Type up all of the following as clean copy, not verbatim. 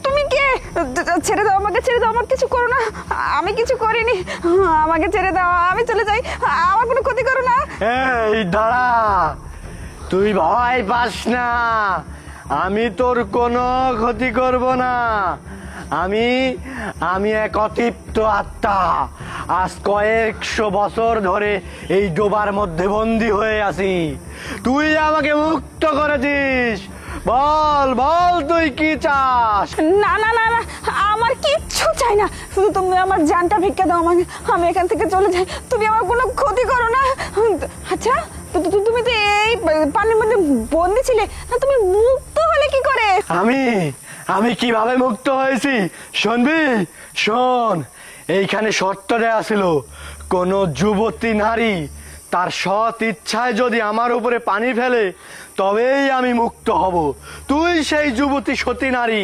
তুমি কে? ছেড়ে দাও আমাকে, ছেড়ে দাও, আমার কিছু করো না, আমি কিছু করিনি, আমাকে ছেড়ে দাও, আমি চলে যাই, আমার কোনো ক্ষতি করো না। এই দাঁড়া, তুই ভয় পাস না, আমি তোর কোনো ক্ষতি করব না। আমি আমি এক অতৃপ্ত আত্মা, আজ কয়েকশো বছর ধরে এই ডোবার মধ্যে বন্দী হয়ে আছি। তুই আমাকে মুক্ত করেছিস, বল বল তুই কি চাস? না না না না, আমার কিচ্ছু চাই না, শুধু তুমি আমার জানটা ভিক্ষা দাও আমাকে, আমি এখান থেকে চলে যাই, তুমি আমার কোনো ক্ষতি করো না। আচ্ছা, তুমি তো এই পানির মধ্যে বন্দি ছিলে, তুমি মুক্ত হলে কি করে? আমি কিভাবে মুক্ত হয়েছি শুনবি? শোন, এইখানে শর্ত দেয়া ছিল, কোন যুবতী নারী তার সৎ ইচ্ছায় যদি আমার উপরে পানি ফেলে তবেই আমি মুক্ত হব। তুই সেই যুবতী সতী নারী,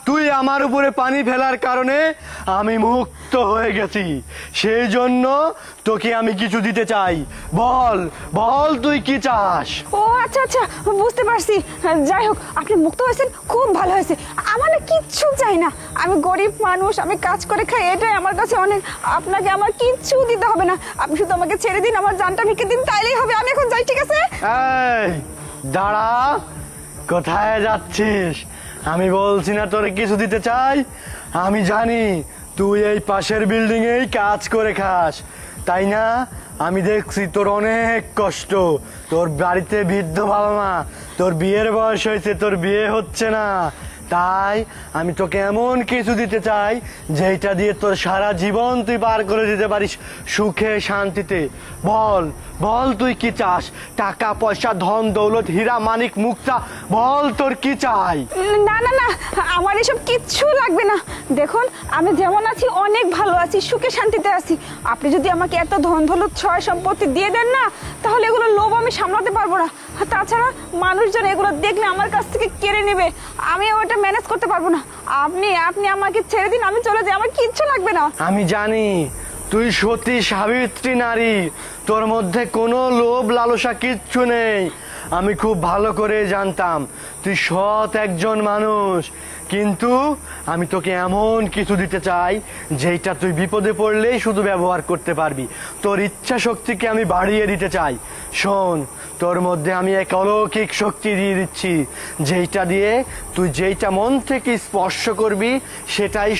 তুই আমার উপরে পানি ফেলার কারণে আমি মুক্ত হয়ে গেছি। সেই জন্য তোকে আমি কিছু দিতে চাই, বল বল তুই কি চাস? ও আচ্ছা আচ্ছা, বুঝতে পারছি। যাই হোক, আপনি মুক্ত হয়েছেন, খুব ভালো হয়েছে। আমার না কিচ্ছু চাই না, আমি গরিব মানুষ, আমি কাজ করে খাই, এটাই আমার কাছে অনেক। আপনাকে আমার কিচ্ছু দিতে হবে না, আপনি শুধু আমাকে ছেড়ে দিন, আমার জানটা ভিক্ষে দিন, তাইলেই হবে। আমি এখন যাই, ঠিক আছে? এই দাঁড়া, কোথায় যাচ্ছিস? আমি বলছি না তোরে কিছু দিতে চাই। আমি জানি তুই এই পাশের বিল্ডিং এই কাজ করে খাস, তাই না? আমি দেখছি তোর অনেক কষ্ট, তোর বাড়িতে বৃদ্ধ বাবা মা, তোর বিয়ের বয়স হয়েছে, তোর বিয়ে হচ্ছে না, তাই আমি তোকে এমন কিছু দিতে চাই যেটা দিয়ে তোর সারা জীবন তুই পার করে দিতে পারিস সুখে শান্তিতে। বল বল তুই কি চাস? টাকা পয়সা, ধন দৌলত, হীরা মানিক মুক্তা, বল তোর কি চাই? না না না, আমার এসব কিচ্ছু লাগবে না। দেখুন, আমি যেমন আছি অনেক ভালো আছি, সুখে শান্তিতে আছি। আপনি যদি আমাকে এত ধন দৌলত ছয় সম্পত্তি দিয়ে দেন না, তাহলে এগুলো লোভ আমি সামলাতে পারবো না। তাছাড়া মানুষজন এগুলো দেখলে আমার কাছ থেকে কেড়ে নেবে, আমি ওটা ম্যানেজ করতে পারবো না। আপনি আপনি আমাকে ছেড়ে দিন, আমি চলে যাই, আমার কিচ্ছু লাগবে না। আমি জানি তুই সতী সাবিত্রী নারী, তোর মধ্যে কোনো লোভ লালসা কিচ্ছু নেই। আমি খুব ভালো করে জানতাম তুই সৎ একজন মানুষ, কিন্তু আমি তোকে এমন কিছু দিতে চাই যেটা তুই বিপদে পড়লেই শুধু ব্যবহার করতে পারবি। তোর ইচ্ছা শক্তিকে আমি বাড়িয়ে দিতে চাই। শোন, তোর মধ্যে আমি এক অলৌকিক শক্তি দিয়ে দিচ্ছি, যেইটা দিয়ে তুই যেইটা মন থেকে স্পর্শ করবি সেটাই